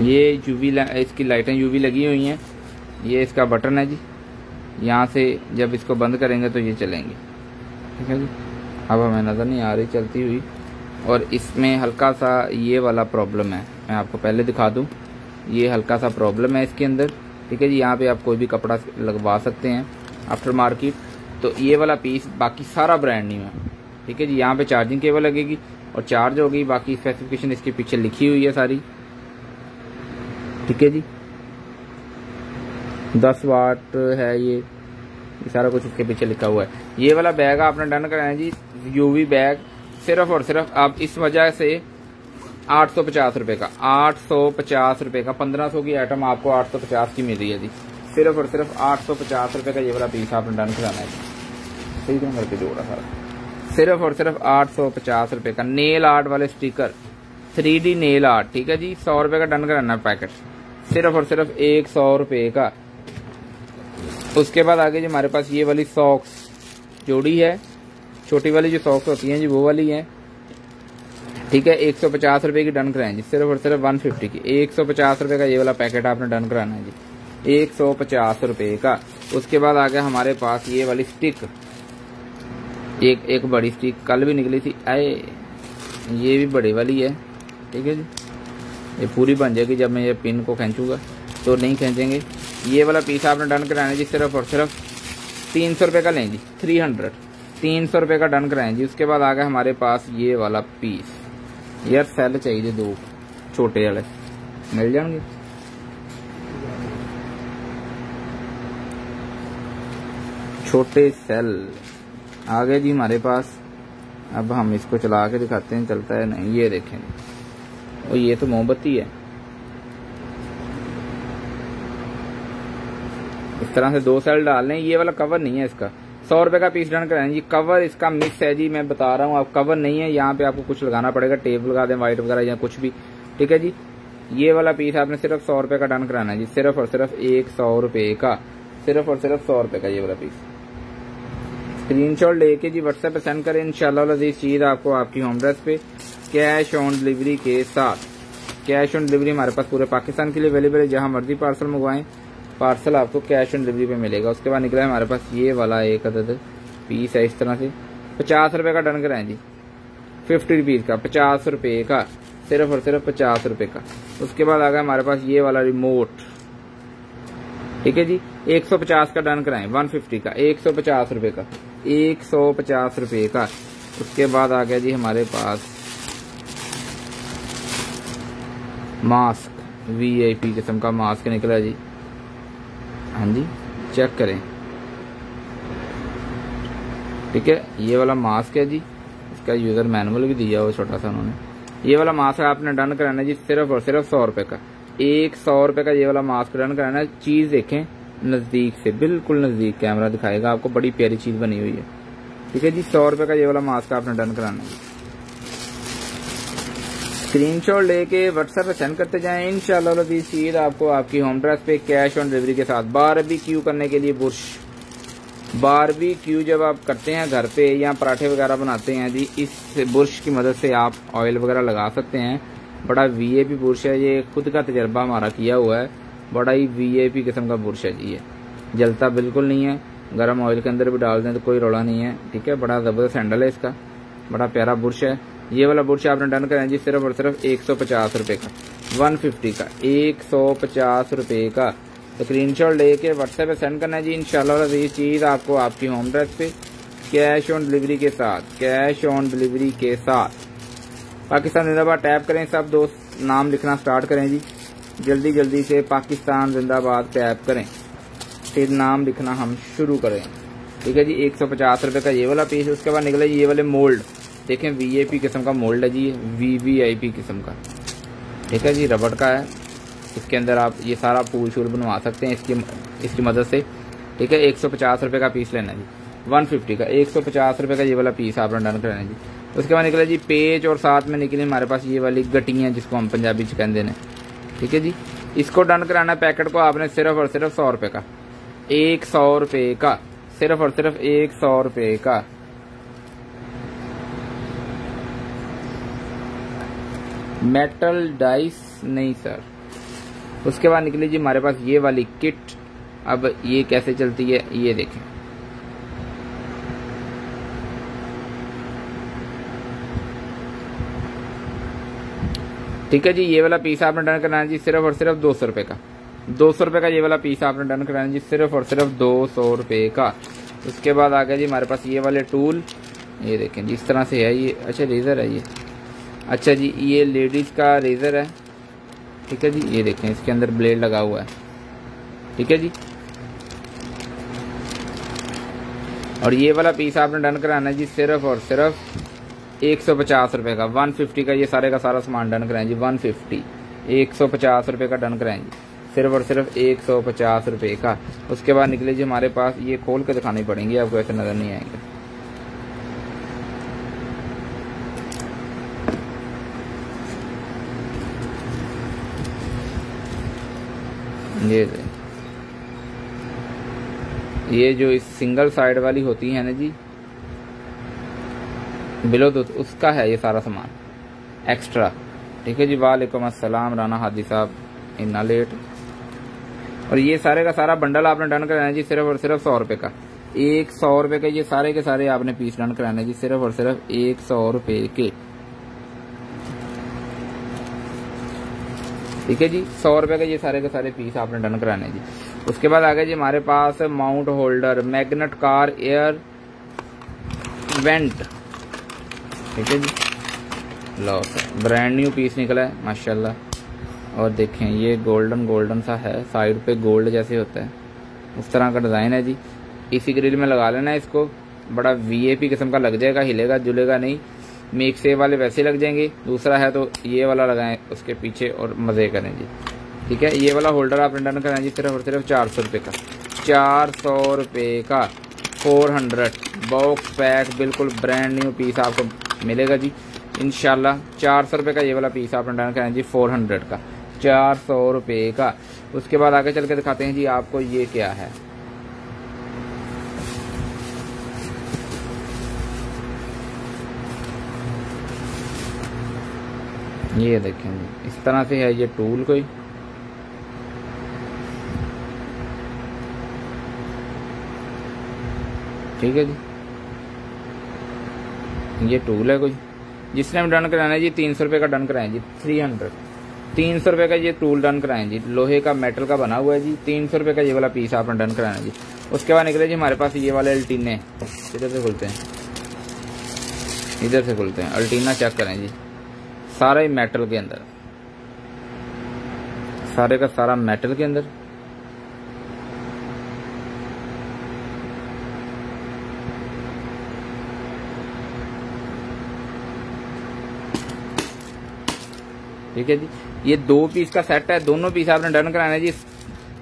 ये यूवी इसकी लाइटें यूवी लगी हुई हैं। ये इसका बटन है जी, यहाँ से जब इसको बंद करेंगे तो ये चलेंगे, ठीक है जी। अब हमें नज़र नहीं आ रही चलती हुई, और इसमें हल्का सा ये वाला प्रॉब्लम है, मैं आपको पहले दिखा दूं। ये हल्का सा प्रॉब्लम है इसके अंदर, ठीक है जी। यहाँ पे आप कोई भी कपड़ा लगवा सकते हैं आफ्टर मार्केट। तो ये वाला पीस बाकी सारा ब्रांड न्यू है, ठीक है जी। यहाँ पे चार्जिंग केबल लगेगी और चार्ज होगी, बाकी स्पेसिफिकेशन इसके पीछे लिखी हुई है सारी, ठीक है जी। 10 वाट है ये सारा कुछ इसके पीछे लिखा हुआ है। ये वाला बैग आपने डन कराना है जी, यूवी बैग, सिर्फ और सिर्फ आप इस वजह से 850 रुपये का, 850 रुपये का। 1500 की आइटम आपको 850 की मिल रही है जी, सिर्फ और सिर्फ 850 रुपये का ये वाला पीस आपने डन कराना है जी। सही तरह करके जोड़ा सारा, सिर्फ और सिर्फ 850 रुपये का। नेल आर्ट वाले स्टिकर, 3D नेल आर्ट, ठीक है जी, 100 रुपये का डन कराना है पैकेट, सिर्फ और सिर्फ 100 रुपये का। उसके बाद आगे जी हमारे पास ये वाली सॉक्स जोड़ी है, छोटी वाली जो सॉक्स होती हैं जी वो वाली है, ठीक है। 150 रुपये की डन कराएं जी, सिर्फ और सिर्फ 150 की। 150 रुपये का ये वाला पैकेट आपने डन कराना है जी, 150 रुपये का। उसके बाद आ गया हमारे पास ये वाली स्टिक, एक बड़ी स्टिक कल भी निकली थी, आए ये भी बड़ी वाली है, ठीक है जी। ये पूरी बन जाएगी जब मैं ये पिन को खींचूंगा, तो नहीं खींचेंगे। ये वाला पीस आपने डन कराना है जी, सिर्फ और सिर्फ 300 रुपये का लें जी, 300 रुपये का डन कराएं जी। उसके बाद आ गया हमारे पास ये वाला पीस, यार सेल चाहिए 2 छोटे वाले, मिल जाएंगे। छोटे सेल आ गए जी हमारे पास। अब हम इसको चला के दिखाते हैं चलता है नहीं, ये देखेंगे। और ये तो मोमबत्ती है, इस तरह से 2 सेल डाल लें। ये वाला कवर नहीं है इसका, 100 रुपये का पीस डन कराएं जी। कवर इसका मिक्स है जी, मैं बता रहा हूँ, आप कवर नहीं है, यहाँ पे आपको कुछ लगाना पड़ेगा, टेप लगा दें वाइट वगैरह या कुछ भी, ठीक है जी। ये वाला पीस आपने सिर्फ 100 रुपये का डन कराना है जी, सिर्फ और सिर्फ 100 रुपये का, सिर्फ और सिर्फ 100 रुपये का ये वाला पीस। स्क्रीनशॉट लेके जी व्हाट्सएप पे सेंड करें, इंशाल्लाह अज़ीज़ चीज़ आपको आपकी होम एड्रेस पे कैश ऑन डिलीवरी के साथ। कैश ऑन डिलीवरी हमारे पास पूरे पाकिस्तान के लिए अवेलेबल है, जहाँ मर्जी पार्सल मंगवाएं, पार्सल आपको कैश ऑन डिलीवरी पे मिलेगा। उसके बाद निकला है हमारे पास ये वाला एक अदद पीस है, इस तरह से 50 रुपये का डन कराएं जी, 50 रुपीज़ का, 50 रुपये का, सिर्फ और सिर्फ 50 रुपये का। उसके बाद आ गया हमारे पास ये वाला रिमोट, ठीक है जी, 150 का डन कराएं, 150 का, 150 रुपये का, 150 रुपये का। उसके बाद आ गया जी हमारे पास मास्क, VIP किस्म का मास्क निकला जी, हाँ जी चेक करें, ठीक है। ये वाला मास्क है जी, इसका यूजर मैनुअल भी दिया हुआ छोटा सा उन्होंने। ये वाला मास्क आपने डन कराना है जी, सिर्फ और सिर्फ 100 रुपये का, 100 रुपये का ये वाला मास्क डन कराना है। चीज देखें नजदीक से, बिल्कुल नजदीक कैमरा दिखाएगा आपको, बड़ी प्यारी चीज बनी हुई है, ठीक है जी। 100 रुपये का ये वाला मास्क आपने डन कराना है। स्क्रीनशॉट लेके व्हाट्सएप पे सेंड करते जाएं, इंशाल्लाह अज़ीज़ चीज आपको आपकी होम एड्रेस पे कैश ऑन डिलीवरी के साथ। बारबेक्यू करने के लिए बुर्श, बारबेक्यू जब आप करते हैं घर पे या पराठे वगैरह बनाते हैं जी, इस बुर्श की मदद से आप ऑयल वगैरह लगा सकते हैं। बड़ा वीआईपी बुर्श है ये, खुद का तजर्बा हमारा किया हुआ है। बड़ा ही वीआईपी किस्म का बुर्श है जी, ये जलता बिल्कुल नहीं है। गर्म ऑयल के अंदर भी डाल दें तो कोई रोड़ा नहीं है, ठीक है। बड़ा ज़बरदस्त हैंडल है इसका, बड़ा प्यारा बुर्श है। ये वाला बुर्श आपने डन करें जी सिर्फ और सिर्फ 150 रुपये का, 150 का, 150 रुपये का। स्क्रीनशॉट लेके व्हाट्सएप पे सेंड करना है जी। इंशाल्लाह ये चीज़ आपको आपकी होम एड्रेस पे कैश ऑन डिलीवरी के साथ, कैश ऑन डिलीवरी के साथ। पाकिस्तान जिंदाबाद टैप करें, सब दोस्त नाम लिखना स्टार्ट करें जी। जल्दी जल्दी से पाकिस्तान जिंदाबाद टैप करें, फिर नाम लिखना हम शुरू करें, ठीक है जी। 150 रुपये का ये वाला पीस। उसके बाद निकले ये वाले मोल्ड, देखें वीआईपी किस्म का मोल्ड है जी, वीवीआईपी किस्म का, ठीक है जी। रबड़ का है, इसके अंदर आप ये सारा फूल शूल बनवा सकते हैं इसकी मदद से, ठीक है। 150 रुपये का पीस लेना जी, 150 का, 150 रुपये का ये वाला पीस आपने डन करना है जी। उसके बाद निकला जी पेज, और साथ में निकली हमारे पास ये वाली गटियाँ जिसको हम पंजाबी च कहते हैं, ठीक है जी। इसको डन कराना पैकेट को आपने सिर्फ और सिर्फ 100 रुपये का, 100 रुपये का, सिर्फ और सिर्फ 100 रुपये का। मेटल डाइस नहीं सर। उसके बाद निकली जी हमारे पास ये वाली किट। अब ये कैसे चलती है ये देखें, ठीक है जी। ये वाला पीस आपने डन करना है जी सिर्फ और सिर्फ 200 रुपये का, 200 रुपये का ये वाला पीस आपने डन करना है जी सिर्फ और सिर्फ 200 रुपये का। उसके बाद आ गया जी हमारे पास ये वाले टूल, ये देखें जी इस तरह से है ये। अच्छा रेज़र है ये, अच्छा जी ये लेडीज़ का रेज़र है, ठीक है जी। ये देखें इसके अंदर ब्लेड लगा हुआ है, ठीक है जी। और ये वाला पीस आपने डन कराना है जी सिर्फ और सिर्फ 150 रुपये का, 150 का ये सारे का सारा सामान डन कराएं जी, 150, 150 रुपये का डन कराएं जी सिर्फ और सिर्फ 150 रुपये का। उसके बाद निकले जी हमारे पास, ये खोल के दिखानी पड़ेंगी आपको, ऐसे नज़र नहीं आएंगे। ये जो इस सिंगल साइड वाली होती है ना जी बिलो, तो उसका है ये सारा सामान एक्स्ट्रा, ठीक है जी। वालेकुम अस्सलाम राना हाजी साहब, इतना लेट। और ये सारे का सारा बंडल आपने डन कराना है जी सिर्फ और सिर्फ 100 रुपये का, 100 रुपये के ये सारे के सारे आपने पीस डन कराना है जी सिर्फ और सिर्फ 100 रुपये के, ठीक है जी। 100 रुपये का ये सारे के सारे पीस आपने डन कराने जी। उसके बाद आ गया जी हमारे पास mount holder, magnet car air vent, ठीक है जी। लो ब्रांड न्यू पीस निकला है माशाल्लाह। और देखें ये गोल्डन गोल्डन सा है, साइड पे गोल्ड जैसे होता है उस तरह का डिज़ाइन है जी। इसी ग्रिल में लगा लेना है इसको, बड़ा वीआईपी किस्म का लग जाएगा, हिलेगा जुलेगा नहीं। मेक सेव वाले वैसे लग जाएंगे, दूसरा है तो ये वाला लगाएं उसके पीछे और मज़े करें जी, ठीक है। ये वाला होल्डर आप डन कराएं जी सिर्फ और सिर्फ 400 रुपये का, 400 रुपये का, 400 बॉक्स पैक बिल्कुल ब्रांड न्यू पीस आपको मिलेगा जी इंशाल्लाह। 400 रुपये का ये वाला पीस आप डन कराएं जी 400 का, 400 रुपये का। उसके बाद आगे चल के दिखाते हैं जी आपको ये क्या है। ये देखें जी इस तरह से है ये टूल कोई, ठीक है जी। ये टूल है कोई, जिसने हम डन कराना है जी 300 रुपये का डन कराएं जी, 300 रुपये का ये टूल डन कराएं जी। लोहे का मेटल का बना हुआ है जी, 300 रुपये का ये वाला पीस आपने डन कराना है जी। उसके बाद निकले जी हमारे पास ये वाले अल्टीने, इधर से खुलते हैं, इधर से खुलते हैं। अल्टीना चेक करें जी, सारा ही मेटल के अंदर, सारे का सारा मेटल के अंदर। ठीक है जी, ये 2 पीस का सेट है, दोनों पीस आपने डन कराना है जी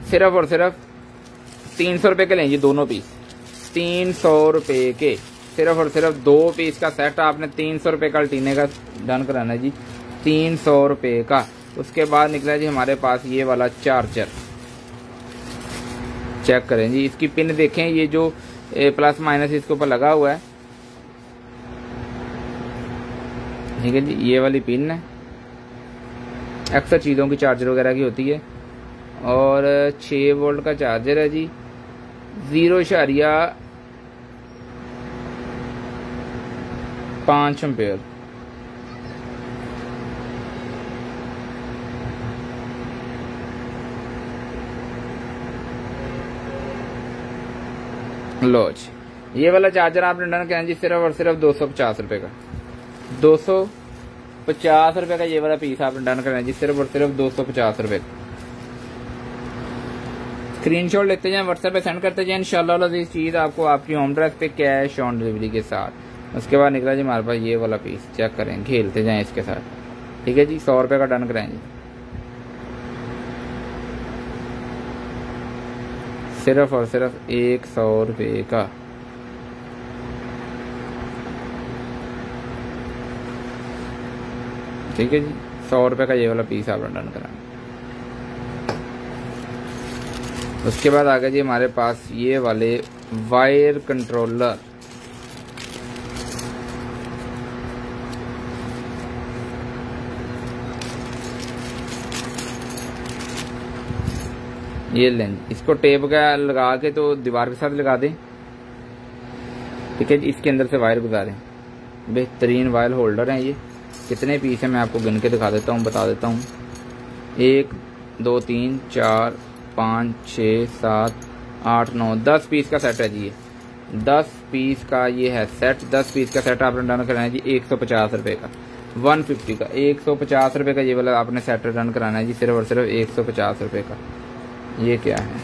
सिर्फ और सिर्फ 300 रुपये के लेंगे दोनों पीस, 300 रुपये के, सिर्फ और सिर्फ 2 पीस का सेट आपने 300 रुपये का अल्टीने का डन कराना है जी, 300 रुपये का। उसके बाद निकला जी हमारे पास ये वाला चार्जर, चेक करें जी, इसकी पिन देखें, ये जो प्लस माइनस इसके ऊपर लगा हुआ है, ठीक है जी। ये वाली पिन है, अक्सर चीज़ों की चार्जर वगैरह की होती है। और 6 वोल्ट का चार्जर है जी, 0.5 एम्पेयर। लो जी, ये वाला चार्जर आपने डन किया जी सिर्फ और सिर्फ 250 रुपए का। 250 रुपए का ये वाला पीस आपने डन करना है जी, सिर्फ और सिर्फ 250 रुपए का। स्क्रीनशॉट लेते जाएं, व्हाट्सएप पे सेंड करते जाएं, इंशाल्लाह इस चीज आपको आपकी होम एड्रेस पे कैश ऑन डिलीवरी के साथ। उसके बाद निकला जी हमारे पास ये वाला पीस, चेक करें, खेलते जाएं इसके साथ, ठीक है जी। 100 रुपए का डन कराएं जी, सिर्फ और सिर्फ 100 रुपए का। ठीक है जी, 100 रुपए का ये वाला पीस आप डन कराएं। उसके बाद आ गया जी हमारे पास ये वाले वायर कंट्रोलर। ये लें, इसको टेप का लगा के तो दीवार के साथ लगा दें, ठीक है जी। इसके अंदर से वायर गुजारें, बेहतरीन वायर होल्डर हैं ये। कितने पीस हैं मैं आपको गिन के दिखा देता हूँ, बता देता हूँ। 1 2 3 4 5 6 7 8 9 10 पीस का सेट है जी ये। 10 पीस का ये है सेट। 10 पीस का सेट आपने डन कराना है जी 150 रुपए का, 150 का। 150 रुपए का ये वाला आपने सेट डन कराना है जी, सिर्फ और सिर्फ 150 रुपए का। ये क्या है,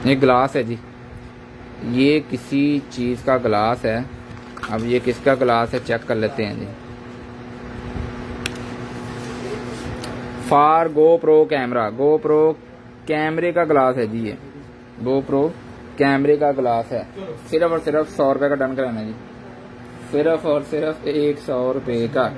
ये ग्लास है जी, ये किसी चीज का ग्लास है। अब ये किसका ग्लास है चेक कर लेते हैं जी। फार गोप्रो कैमरा, गोप्रो कैमरे का ग्लास है जी ये, गोप्रो कैमरे का ग्लास है। सिर्फ और सिर्फ 100 रुपए का डन कराना है जी, सिर्फ और सिर्फ 100 रुपए का।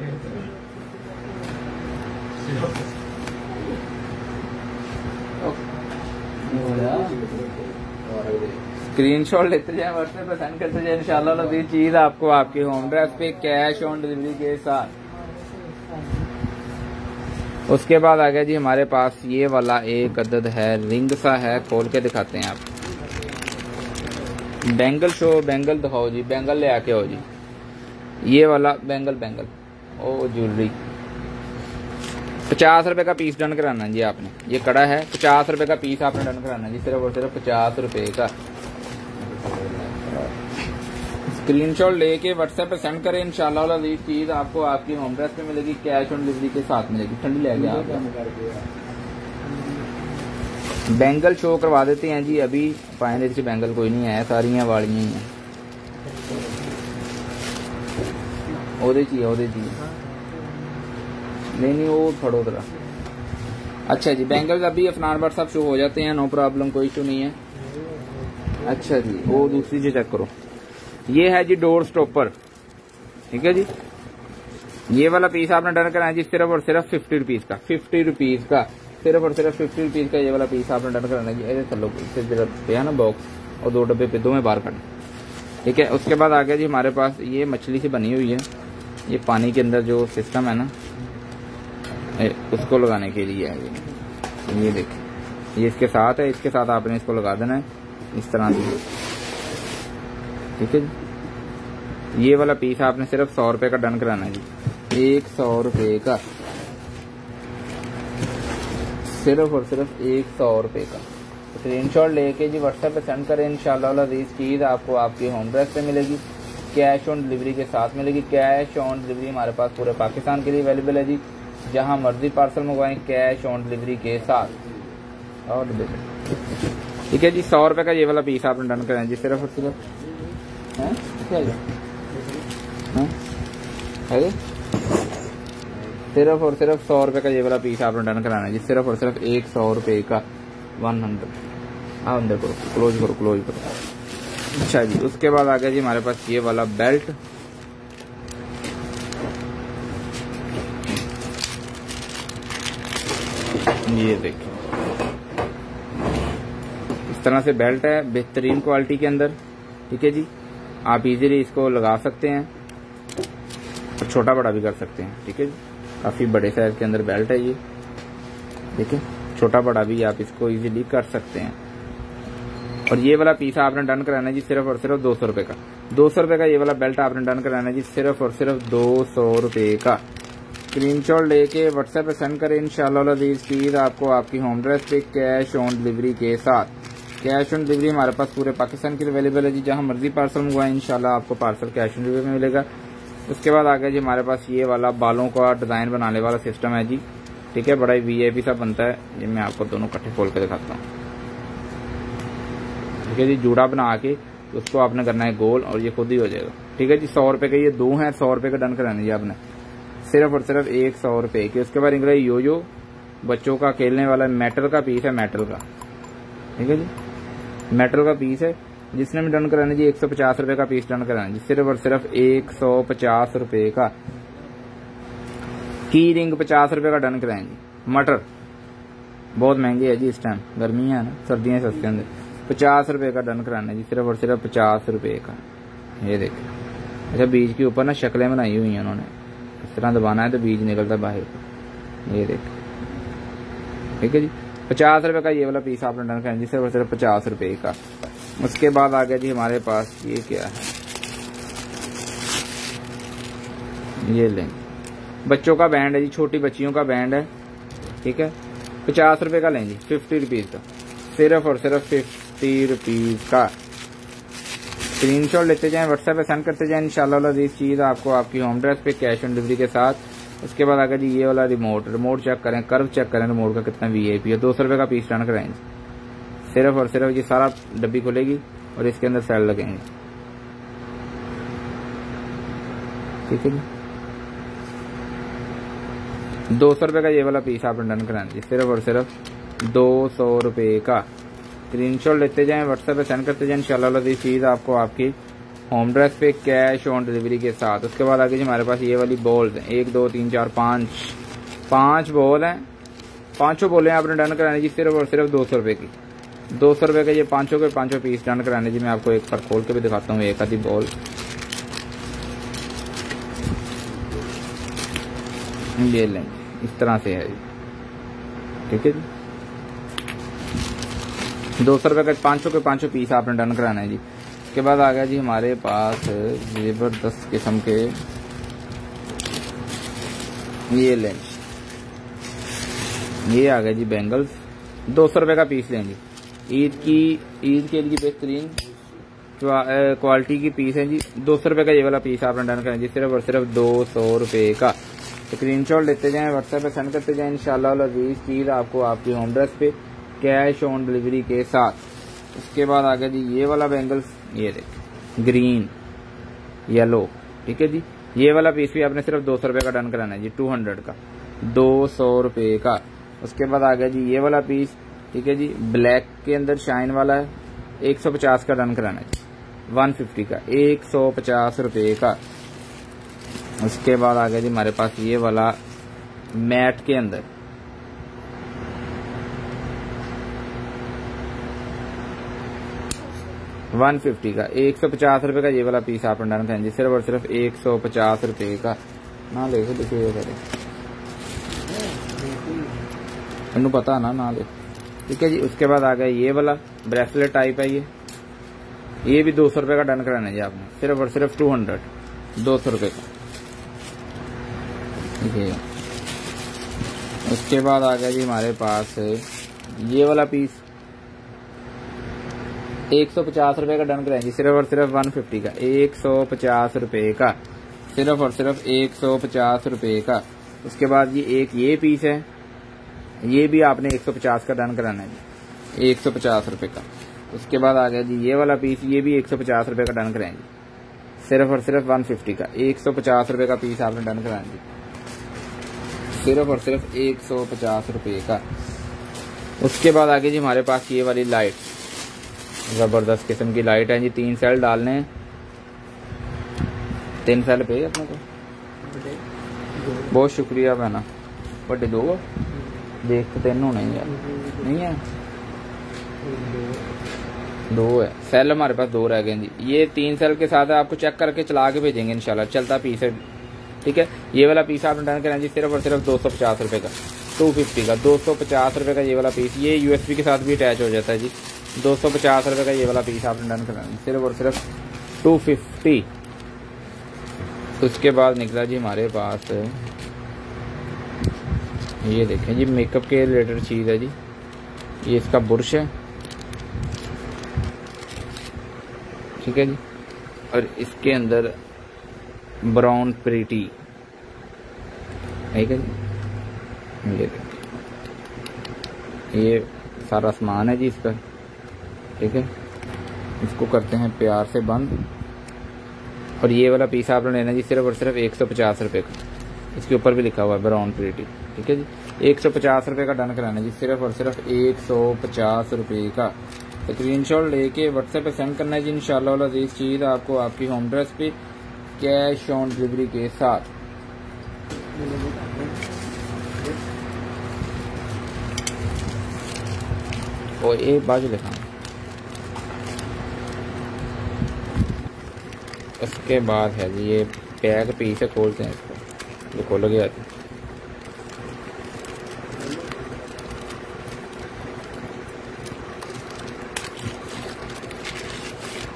स्क्रीनशॉट लेते जाए, व्हाट्सएप पे सेंड करते जाए, इंशाल्लाह ये चीज आपको आपके होम एड्रेस पे कैश ऑन डिलीवरी के साथ। उसके बाद आ गया जी हमारे पास ये वाला एक अदद है, रिंग सा है, खोल के दिखाते हैं आप। बैंगल शो, बैंगल दिखाओ जी, बैंगल ले आके हो जी। ये वाला बैंगल, बैंगल ओ ज्वेलरी, 50 रुपए का पीस डन कराना है जी आपने। ये कड़ा है, 50 रुपए का पीस आपने डन कराना है जी, सिर्फ और सिर्फ 50 रुपए का। स्क्रीनशॉट लेके व्हाट्सएप पे सेंड करें, इंशाल्लाह ये चीज आपको आपकी होम एड्रेस पे मिलेगी, कैश ऑन डिलीवरी के साथ मिलेगी। ठंडी ले गया आप बैंगल शो करवा देते हैं जी। अभी फाइनल से बैंगल कोई नहीं है, सारियां वालियां ही हैं। ओदे चाहिए नहीं वो थोड़ा तरह। अच्छा जी, बैंगल्स अभी अफनान बट सब शो हो जाते हैं, नो प्रॉब्लम, कोई इशू नहीं है। अच्छा जी, वो दूसरी चीज चेक करो। ये है जी डोर स्टॉपर, ठीक है जी। ये वाला पीस आपने डन करना है जी, सिर्फ और सिर्फ 50 रुपीज का, 50 रुपीज का, सिर्फ और सिर्फ 50 रुपीज का ये वाला पीस आपने डन करना है जी। ऐसे चलो पे है ना बॉक्स, और 2 डब्बे पे 2 में बाहर काटें, ठीक है। उसके बाद आ गया जी हमारे पास ये मछली से बनी हुई है, ये पानी के अंदर जो सिस्टम है ना उसको लगाने के लिए है ये देखिए, ये इसके साथ है, इसके साथ आपने इसको लगा देना है इस तरह से, ठीक है जी। ये वाला पीस आपने सिर्फ 100 रुपए का डन कराना है जी, 100 रुपए का, सिर्फ और सिर्फ 100 रुपए का। स्क्रीनशॉट लेके जी व्हाट्सएप पे सेंड करें, इंशाल्लाह इस चीज आपको आपकी होम एड्रेस पे मिलेगी, कैश ऑन डिलीवरी के साथ मिलेगी। कैश ऑन डिलीवरी हमारे पास पूरे पाकिस्तान के लिए अवेलेबल है जी, जहां मर्जी पार्सल मंगवाएं, कैश ऑन डिलीवरी के साथ। और ठीक है जी, 100 रुपए का ये वाला पीस आपने डन कराना जी, सिर्फ और सिर्फ सिर्फ और सिर्फ 100 रुपए का ये वाला पीस आपने डन कराना है जी, सिर्फ और सिर्फ 100 रुपए का, 100। अंदर करो, क्लोज करो। अच्छा जी, उसके बाद आ गया जी हमारे पास ये वाला बेल्ट, ये देखिए इस तरह से बेल्ट है बेहतरीन क्वालिटी के अंदर। ठीक है जी, आप इजीली इसको लगा सकते हैं और छोटा बड़ा भी कर सकते हैं। ठीक है जी, काफी बड़े साइज के अंदर बेल्ट है ये। देखिए छोटा बड़ा भी आप इसको इजीली कर सकते हैं। और ये वाला पीस आपने डन कराना है जी सिर्फ और सिर्फ 200 रुपए का। 200 रुपए का ये वाला बेल्ट आपने डन कराना है जी सिर्फ और सिर्फ 200 रुपए का। स्क्रीनशॉट लेके व्हाट्सएप पे सेंड करें, इंशाल्लाह अजीज चीज आपको आपकी होम एड्रेस पे कैश ऑन डिलीवरी के साथ। कैश ऑन डिलीवरी हमारे पास पूरे पाकिस्तान के लिए अवेलेबल है जी, जहां मर्जी पार्सल मंगवाएं इंशाल्लाह आपको पार्सल कैश ऑन डिलीवरी में मिलेगा। उसके बाद आ गया जी हमारे पास ये वाला बालों का डिजाइन बनाने वाला सिस्टम है जी। ठीक है, बड़ा ही वीआईपी सा बनता है। ये मैं आपको दोनों इकट्ठे खोल के दिखाता हूँ। ठीक है जी, जूड़ा बना के उसको आपने करना है गोल और ये खुद ही हो जाएगा। ठीक है जी, 100 रुपए के ये दो हैं, 100 रुपए का डन कराना जी आपने सिर्फ और सिर्फ 100 रुपए के। उसके बाद इंग्लिश यो बच्चों का खेलने वाला मेटल का पीस है, मेटल का। ठीक है जी, मेटल का पीस है, जिसने भी डन कराना जी 150 रुपए का पीस डन कराना जी सिर्फ और सिर्फ 150 रुपए का। की रिंग 50 रुपए का डन कराएंगे। मटर बहुत महंगे है जी, इस टाइम गर्मियां है ना, सर्दियां सस्ते होंगे। 50 रुपए का डन कराना जी सिर्फ और सिर्फ 50 रुपए का। ये देखिए, अच्छा बीज के ऊपर ना शक्लें बनाई हुई हैं उन्होंने, इस तरह दबाना है तो बीज निकलता है बाहर। ये देखिए, ठीक है जी, 50 रुपए का ये वाला पीस आपने डन कराना जी सिर्फ और सिर्फ 50 रुपए का। उसके बाद आ गया जी हमारे पास ये क्या है, ये लेंगे बच्चों का बैंड है जी, छोटी बच्चियों का बैंड है। ठीक है, 50 रुपए का लेंगे, 50 रुपीज का, सिर्फ और सिर्फ 50 रुपीज का। स्क्रीनशॉट लेते जाएं, व्हाट्सएप पे सेंड करते जाएं, इंशाल्लाह इस चीज आपको आपकी होम एड्रेस पे कैश ऑन डिलीवरी के साथ। उसके बाद आगे जी ये वाला रिमोट चेक करें, कर्व चेक करें रिमोट का कितना वीआईपी है। 200 रुपए का पीस डन कराएंगे सिर्फ और सिर्फ। ये सारा डब्बी खुलेगी और इसके अंदर सेल लगेंगे। ठीक है जी, 200 रुपए का ये वाला पीस आपने डन कराना जी सिर्फ और सिर्फ 200 रुपए का। स्क्रीनशॉट लेते जाएं, व्हाट्सएप पे सेंड करते जाएं, इंशाल्लाह ये चीज आपको आपकी होम एड्रेस पे कैश ऑन डिलीवरी के साथ। उसके बाद आगे जी हमारे पास ये वाली बॉल्स हैं, 1 2 3 4 5 बॉल हैं। पांचों बॉलें आपने डन कराने जी सिर्फ और सिर्फ 200 रुपए की। 200 रुपए का ये पांचों के पांचों पीस डन कराने जी। मैं आपको एक बार खोल के भी दिखाता हूँ एक आधी बॉल। ये लें, इस तरह से है जी। ठीक है जी, 200 रुपए का पांचों के पांचों पीस आपने डन कराना है जी। उसके बाद आ गया जी हमारे पास जबरदस्त किस्म के ये लेंस, ये आ गया जी बैंगल्स, 200 रुपए का पीस लेंगे। ईद के लिए बेहतरीन क्वालिटी की पीस है जी। 200 रुपए का ये वाला पीस आपने डन करना जी सिर्फ और सिर्फ 200 रुपए का। स्क्रीनशॉट लेते जाएं, व्हाट्सएप पे सेंड करते जाएं, इंशाल्लाह अजीज चीज आपको आपकी होम एड्रेस पे कैश ऑन डिलीवरी के साथ। उसके बाद आ गया जी ये वाला बैंगल्स, ये देख ग्रीन येलो। ठीक है जी, ये वाला पीस भी आपने सिर्फ 200 रुपए का डन कराना है जी, 200 का, 200 रुपए का। उसके बाद आ गया जी ये वाला पीस, ठीक है जी, ब्लैक के अंदर शाइन वाला है, 150 का डन कराना है जी, 150 का, 150 रुपए का। उसके बाद आ गया जी हमारे पास ये वाला मैट के अंदर, $150 का, 150 रुपए का ये वाला पीस आप डन करें जी सिर्फ और सिर्फ 150 रुपए का। ना ले देखिए तेन पता ना ले। ठीक है जी, उसके बाद आ गया ये वाला ब्रेसलेट टाइप है, ये भी 200 रुपए का डन कराना है जी आपने सिर्फ और सिर्फ 200 रुपए का। ठीक है, उसके बाद आ गया जी हमारे पास ये वाला पीस 150 रुपए का डन कराएं जी सिर्फ और सिर्फ 150 का, 150 रुपए का, सिर्फ और सिर्फ 150 रुपए का। उसके बाद ये पीस है, ये भी आपने 150 का डन कराना है जी, 150 रुपए का। उसके बाद आ गया जी ये वाला पीस, ये भी 150 रुपए का डन कराएंगे सिर्फ और सिर्फ 150 का, 150 रुपए का पीस आपने डन कराना जी सिर्फ और सिर्फ 150 रुपए का। उसके बाद आगे जी हमारे पास ये वाली लाइट, जबरदस्त किस्म की लाइट है जी, 3 सेल डालने हैं, 3 सेल पे अपने को। बहुत शुक्रिया बहना, बड़े दो देख तो 3 होने यार, नहीं है 2 है सेल, हमारे पास 2 रह गए जी। ये 3 सेल के साथ आपको चेक करके चला के भेजेंगे इंशाल्लाह, चलता पीस है, ठीक है। ये वाला पीस आपने डन करना जी सिर्फ और सिर्फ 250 रुपये का, 250 का, 250 रुपये का ये वाला पीस। ये यूएसबी के साथ भी अटैच हो जाता है जी। 250 रुपये का ये वाला पीस आपने डन करना सिर्फ और सिर्फ 250। उसके बाद निकला जी हमारे पास, ये देखें जी मेकअप के रिलेटेड चीज़ है जी। ये इसका बुरश है, ठीक है जी। और इसके अंदर ब्राउन प्रीटी, ठीक है जी। ये सारा सामान है जी इसका, ठीक है। इसको करते हैं प्यार से बंद। और ये वाला पीस आपने लेना जी सिर्फ और सिर्फ 150 रुपये का। इसके ऊपर भी लिखा हुआ है ब्राउन प्रीटी, ठीक है जी। 150 रुपये का डन कराना जी सिर्फ और सिर्फ 150 रुपये का। स्क्रीनशॉट लेके व्हाट्सएप पे सेंड करना है जी। इंशाल्लाह अज़ीज़ चीज़ आपको आपकी होम एड्रेस पे कैश ऑन डिलीवरी के साथ। और एक बाजू लिखा, उसके बाद है जी ये पैक पीस है, खोलते हैं इसको, ये खोल गया।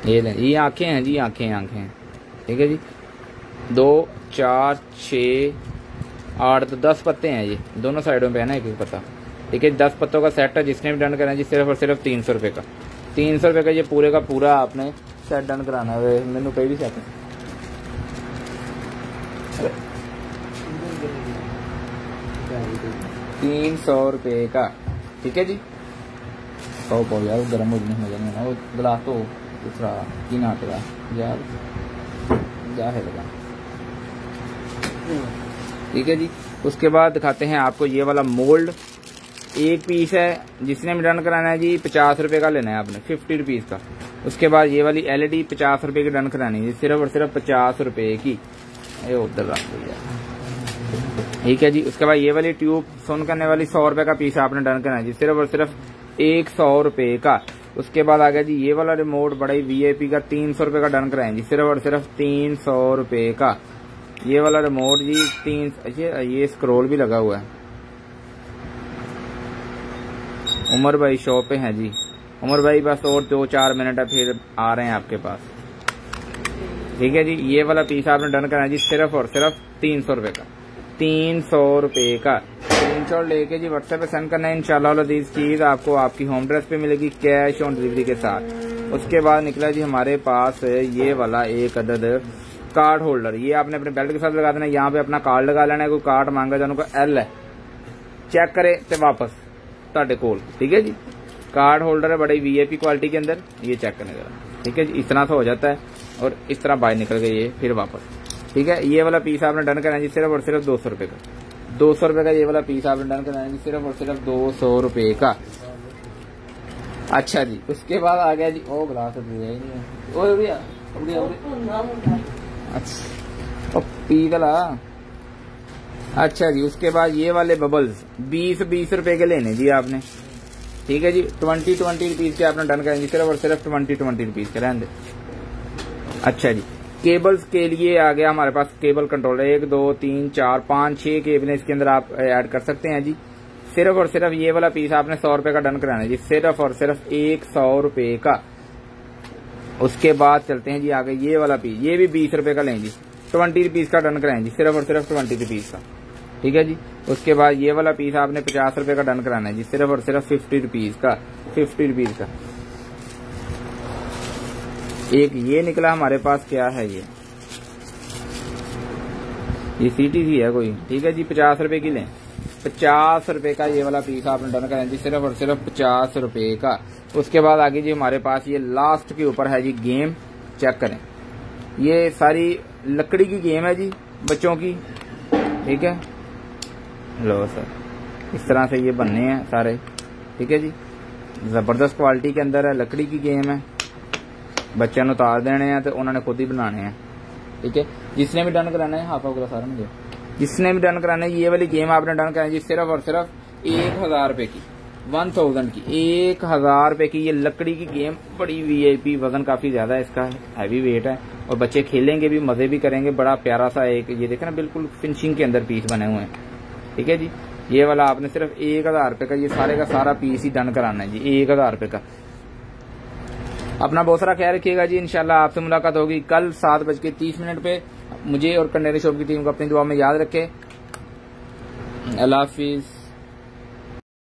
ये लें, ये आंखें हैं जी, आंखें, ठीक है जी। 2 4 6 8 तो 10 पत्ते हैं ये, दोनों साइडों पे है ना एक एक पत्ता, ठीक है। 10 पत्तों का सेट है। जिसने भी डन करना है जी सिर्फ और सिर्फ 300 रुपये का, 300 रुपये का ये पूरे का पूरा आपने सेट डन कराना है। मैंने पे भी सेट है 300 रुपये का, ठीक है जी। सौ पाओ यार, गर्म हो जाने ना वो गिलास तो दूसरा की ना लगा यार, जा है लगा, ठीक है जी। उसके बाद दिखाते हैं आपको ये वाला मोल्ड, एक पीस है। जिसने भी डन कराना है जी 50 रुपये का लेना है आपने, 50 रुपीज़ का। उसके बाद ये वाली LED 50 रुपये की डन करानी है, सिर्फ और सिर्फ 50 रुपये की। ये उधर रख दिया, ठीक है जी। उसके बाद ये वाली ट्यूब सुन करने वाली 100 रुपये का पीस आपने डन करना है जी, सिर्फ और सिर्फ 100 रुपये का। उसके बाद आ गया जी ये वाला रिमोट बड़ा ही VIP का, 300 रुपये का डन कराएं जी, सिर्फ और सिर्फ 300 रुपये का। ये वाला रिमोट जी 3, ये स्क्रोल भी लगा हुआ है। उमर भाई शॉप पे हैं जी। उमर भाई बस और 2-4 मिनट है फिर आ रहे हैं आपके पास, ठीक है जी। ये वाला पीस आपने डन करना है जी सिर्फ और सिर्फ 300 रुपये का, 300 रुपये का। स्क्रीनशॉट लेके जी व्हाट्सएप पे सेंड करना है। इंशाल्लाह अज़ीज़ चीज़ आपको आपकी होम एड्रेस पे मिलेगी कैश ऑन डिलीवरी के साथ। उसके बाद निकला जी हमारे पास ये वाला एक अदद कार्ड होल्डर। ये आपने अपने बेल्ट के साथ लगा देना, यहाँ पे अपना कार्ड लगा लेना है। कोई कार्ड मांगा जाने को L है, चेक करे तो वापस ਤੁਹਾਡੇ ਕੋਲ, ठीक है जी। कार्ड होल्डर है बड़ी VIP क्वालिटी के अंदर, ये चेक करने का, ठीक है जी। इस तरह से हो जाता है और इस तरह बाहर निकल गई ये फिर वापस, ठीक है। ये वाला पीस आपने डन करना है जी सिर्फ और सिर्फ 200 रुपये का, 200 रुपये का ये वाला पीस आपने डन करना है जी सिर्फ और सिर्फ 200 रुपये का। अच्छा जी। उसके बाद आ गया जी ओ गिलास अच्छा पी गला। अच्छा जी। उसके बाद ये वाले बबल्स 20 रुपए के लेने जी आपने, ठीक है जी। 20 रुपीज के आपने डन करेंगे सिर्फ और सिर्फ 20 रुपीज के रहने। अच्छा जी। केबल्स के लिए आ गया हमारे पास केबल कंट्रोलर, 1 2 3 4 5 6 केबलें इसके अंदर आप ऐड कर सकते हैं जी। सिर्फ और सिर्फ ये वाला पीस आपने 100 रुपए का डन कराना है जी, सिर्फ और सिर्फ 100 रुपए का। उसके बाद चलते हैं जी आगे ये वाला पीस, ये भी 20 रुपए का लेंगे, 20 रुपीज का डन कराएंगे सिर्फ और सिर्फ 20 रुपीज का, ठीक है जी। उसके बाद ये वाला पीस आपने 50 रुपए का डन कराना है जी, सिर्फ और सिर्फ 50 रुपीज का, 50 रुपीज का। एक ये निकला हमारे पास, क्या है ये CTC है कोई, ठीक है जी। 50 रुपए की लें, 50 रुपए का ये वाला पीस आपने डन कराना है जी, सिर्फ और सिर्फ 50 रुपए का। उसके बाद आगे जी हमारे पास ये लास्ट के ऊपर है जी गेम, चेक करें। ये सारी लकड़ी की गेम है जी बच्चों की, ठीक है। लो सर, इस तरह से ये बनने हैं सारे, ठीक है जी। जबरदस्त क्वालिटी के अंदर है, लकड़ी की गेम है, बच्चों ने उतार देने हैं तो उन्होंने खुद ही बनाने हैं, ठीक है। जिसने भी डन कराना है हाफ ऑफ सारा मुझे, जिसने भी डन कराना है ये वाली गेम आपने डन कराना है जी, सिर्फ और सिर्फ 1000 रुपए की, 1000 की, 1000 रुपए की ये लकड़ी की गेम, बड़ी वीआईपी, वजन काफी ज्यादा है इसका, हैवी वेट है और बच्चे खेलेंगे भी, मजे भी करेंगे। बड़ा प्यारा सा एक ये देखें ना, बिल्कुल फिनिशिंग के अंदर पीस बने हुए हैं। ठीक है जी, ये वाला आपने सिर्फ 1000 रुपए का ये सारे का सारा पीस ही डन कराना है जी, 1000 रुपए का। अपना बहुत सारा ख्याल रखिएगा जी। इंशाल्लाह आपसे मुलाकात होगी कल 7:30 पे। मुझे और कंटेनर शॉप की टीम को अपनी दुआ में याद रखें। अल्लाह हाफिज।